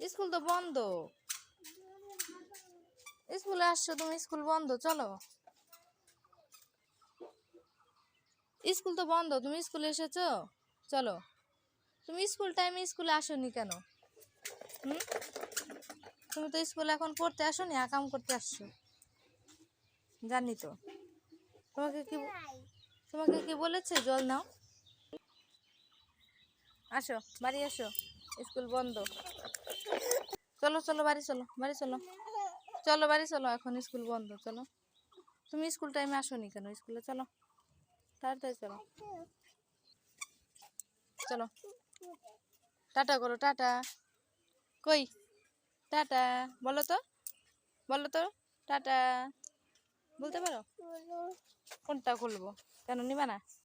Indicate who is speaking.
Speaker 1: School তো বন্ধ। স্কুলে আসছো তুমি, স্কুল বন্ধ, চলো। স্কুল তো বন্ধ, তুমি স্কুলে এসেছো, চলো। তুমি স্কুল টাইমে স্কুলে আসোনি কেন? তুমি তো স্কুলে এখন পড়তে আসোনি, আকাম করতে আসছো, জানি তো। তোমাকে কি তোমাকে কি বলেছে জল নাও? আসো, বাড়ি আসো, স্কুল বন্ধ। চলো চলো, বাড়ি চলো, বাড়ি চলো, চলো বাড়ি চলো, এখন স্কুল বন্ধ, চলো। তুমি স্কুল টাইমে আসোনি কেন স্কুলে? চলো, তাড়াতাড়ি চলো, চলো। টাটা করো, টাটা। কই টাটা বলো তো, বলো তো, টাটা বলতে পারো? কোনটা খুলবো? কেন নিবা না?